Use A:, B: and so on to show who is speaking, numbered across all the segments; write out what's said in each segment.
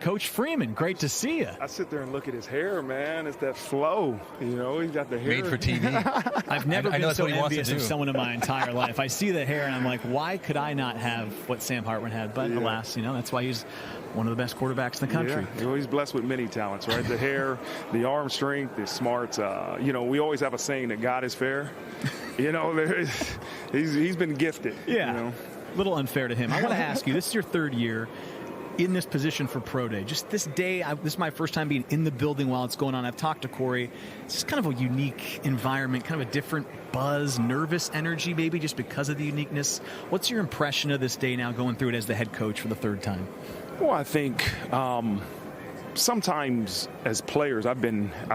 A: Coach Freeman, great to see you.
B: I sit there and look at his hair, man. It's that flow. You know, he's got the hair.
C: Made for TV.
A: I've never been so envious of someone in my entire life. I see the hair and I'm like, why could I not have what Sam Hartman had? But alas, you know, that's why he's one of the best quarterbacks in the country.
B: Yeah. Well, he's blessed with many talents, right? The hair, the arm strength, the smarts. You know, we always have a saying that God is fair. You know, he's been gifted.
A: Yeah.
B: You know?
A: A little unfair to him. I want to ask you, this is your third year in this position for Pro Day. Just this day, this is my first time being in the building while it's going on. I've talked to Corey. It's just kind of a unique environment, kind of a different buzz, nervous energy maybe just because of the uniqueness. What's your impression of this day now going through it as the head coach for the third time?
B: Well, I think sometimes as players, I've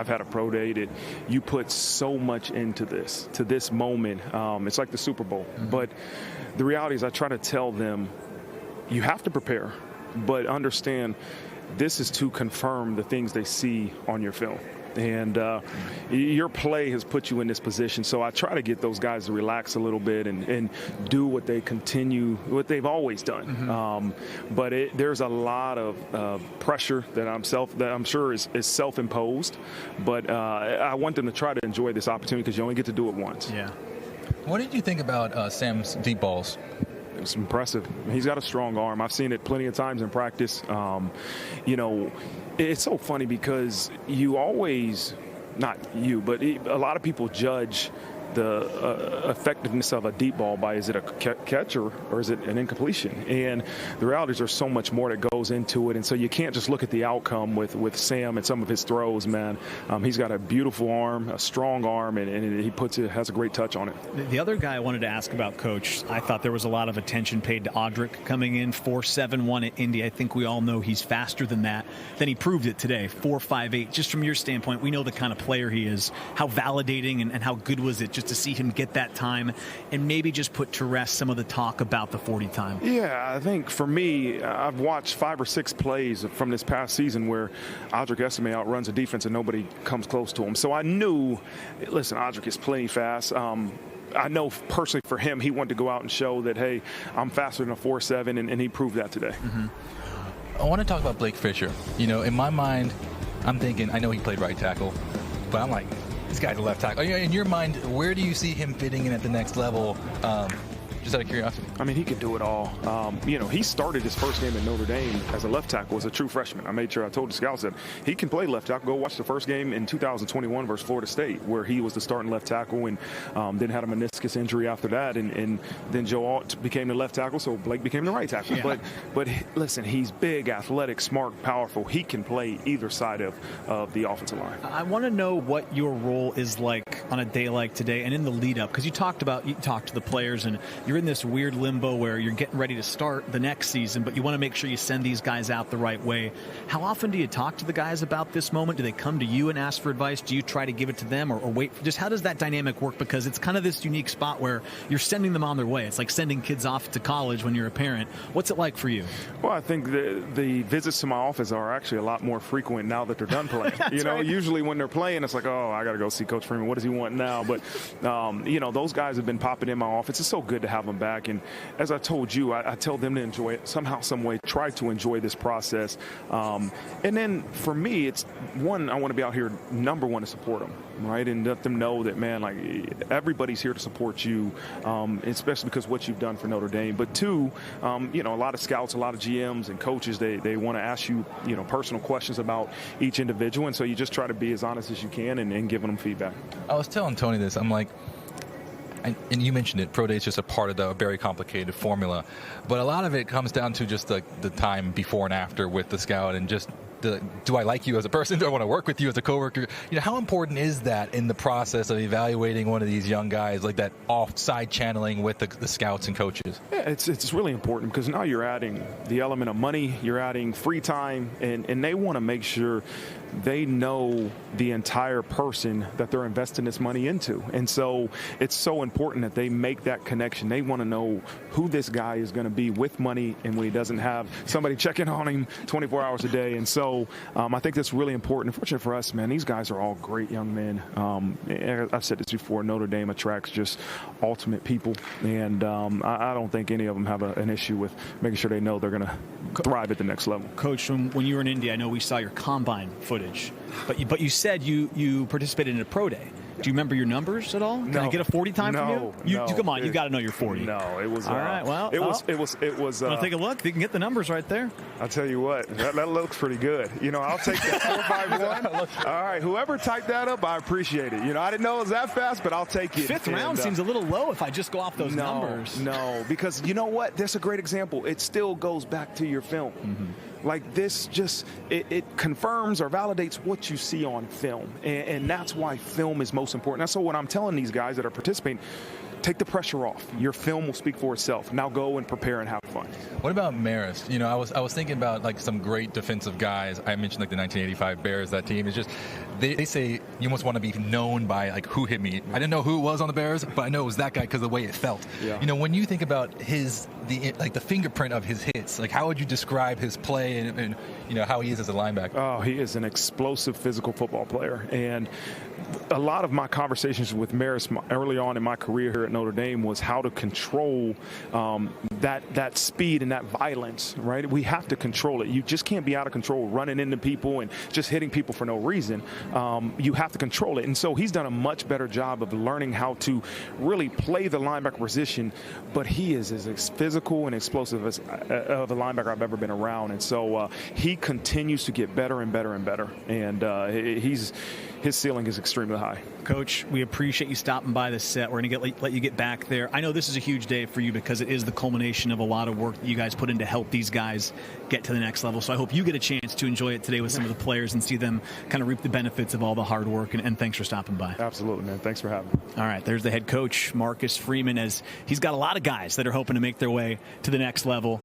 B: had a pro day that you put so much into this moment. It's like the Super Bowl. Mm-hmm. But the reality is I try to tell them you have to prepare, but understand this is to confirm the things they see on your film. And your play has put you in this position. So I try to get those guys to relax a little bit and do what they've always done. Mm-hmm. But there's a lot of pressure that I'm sure is self-imposed. But I want them to try to enjoy this opportunity because you only get to do it once.
A: Yeah.
C: What did you think about Sam's deep balls?
B: It's impressive. He's got a strong arm. I've seen it plenty of times in practice. You know, it's so funny because you always, not you, but a lot of people judge the effectiveness of a deep ball by is it a catch or is it an incompletion? And the reality is there's so much more that goes into it. And so you can't just look at the outcome with Sam and some of his throws, man. He's got a beautiful arm, a strong arm, and he has a great touch on it.
A: The other guy I wanted to ask about, Coach, I thought there was a lot of attention paid to Audric coming in 4.71 at Indy. I think we all know he's faster than that. Then he proved it today, 4.58. Just from your standpoint, we know the kind of player he is. How validating and how good was it just to see him get that time and maybe just put to rest some of the talk about the 40 time?
B: Yeah, I think for me, I've watched 5 or 6 plays from this past season where Audric Estime outruns a defense and nobody comes close to him. So I knew, listen, Audric is plenty fast. I know personally for him, he wanted to go out and show that, hey, I'm faster than a 4.7, and he proved that today.
C: Mm-hmm. I want to talk about Blake Fisher. You know, in my mind, I'm thinking, I know he played right tackle, but I'm like, this guy's a left tackle. In your mind, where do you see him fitting in at the next level? Just out of curiosity.
B: I mean, he can do it all. You know, he started his first game at Notre Dame as a left tackle, as a true freshman. I made sure I told the scouts that he can play left tackle. Go watch the first game in 2021 versus Florida State, where he was the starting left tackle and then had a meniscus injury after that. And then Joe Alt became the left tackle, so Blake became the right tackle. Yeah. But listen, he's big, athletic, smart, powerful. He can play either side of the offensive line.
A: I want to know what your role is like on a day like today and in the lead up, because you talked to the players and you're in this weird limbo where you're getting ready to start the next season, but you want to make sure you send these guys out the right way. How often do you talk to the guys about this moment? Do they come to you and ask for advice? Do you try to give it to them or wait? Just how does that dynamic work? Because it's kind of this unique spot where you're sending them on their way. It's like sending kids off to college when you're a parent. What's it like for you?
B: Well, I think the visits to my office are actually a lot more frequent now that they're done playing. You know, right. Usually when they're playing, it's like, oh, I got to go see Coach Freeman. What does he want now? But, you know, those guys have been popping in my office. It's so good to have them back. And as I told you, I tell them to enjoy it somehow, some way, try to enjoy this process. And then for me, it's one, I want to be out here, number one, to support them, right? And let them know that, man, like everybody's here to support you, especially because what you've done for Notre Dame. But two, you know, a lot of scouts, a lot of GMs and coaches, they want to ask you, you know, personal questions about each individual. And so you just try to be as honest as you can and giving them feedback.
C: I was telling Tony this. I'm like, and you mentioned it, Pro Day is just a part of the very complicated formula. But a lot of it comes down to just the time before and after with the scout and just do I like you as a person? Do I want to work with you as a coworker? You know, how important is that in the process of evaluating one of these young guys, like that offside channeling with the scouts and coaches?
B: Yeah, it's really important because now you're adding the element of money, you're adding free time, and they want to make sure they know the entire person that they're investing this money into. And so it's so important that they make that connection. They want to know who this guy is going to be with money and when he doesn't have somebody checking on him 24 hours a day. And so so I think that's really important. Fortunate for us, man, these guys are all great young men. I've said this before, Notre Dame attracts just ultimate people, and I don't think any of them have an issue with making sure they know they're going to thrive at the next level.
A: Coach, when you were in India, I know we saw your combine footage, but you said you participated in a pro day. Do you remember your numbers at all? Can I get a 40 time from you? Come on, you got to know your 40.
B: No, it was
A: all right. Well,
B: it was.
A: Want to take a look? You can get the numbers right there.
B: I'll tell you what, that looks pretty good. I'll take that 4.51. All right, whoever typed that up, I appreciate it. I didn't know it was that fast, but I'll take it.
A: Fifth round seems a little low if I just go off those numbers.
B: No, because you know what? That's a great example. It still goes back to your film. Mm-hmm. Like this it confirms or validates what you see on film. And that's why film is most important. That's what I'm telling these guys that are participating. Take the pressure off. Your film will speak for itself. Now go and prepare and have fun.
C: What about Marist? I was thinking about like some great defensive guys. I mentioned like the 1985 Bears. That team is just they say you almost want to be known by like who hit me. I didn't know who it was on the Bears, but I know it was that guy because of the way it felt.
B: Yeah.
C: When you think about the fingerprint of his hits, like how would you describe his play and how he is as a linebacker?
B: Oh, he is an explosive physical football player. And a lot of my conversations with Marist early on in my career here at Notre Dame was how to control that speed and that violence, right? We have to control it. You just can't be out of control running into people and just hitting people for no reason. You have to control it. And so he's done a much better job of learning how to really play the linebacker position, but he is as physical and explosive as of a linebacker I've ever been around. And so he continues to get better and better and better. And his ceiling is extremely high.
A: Coach, we appreciate you stopping by the set. We're going to let you get back there. I know this is a huge day for you because it is the culmination of a lot of work that you guys put in to help these guys get to the next level. So I hope you get a chance to enjoy it today with some of the players and see them kind of reap the benefits of all the hard work. And thanks for stopping by.
B: Absolutely, man. Thanks for having me.
A: All right, there's the head coach, Marcus Freeman, as he's got a lot of guys that are hoping to make their way to the next level.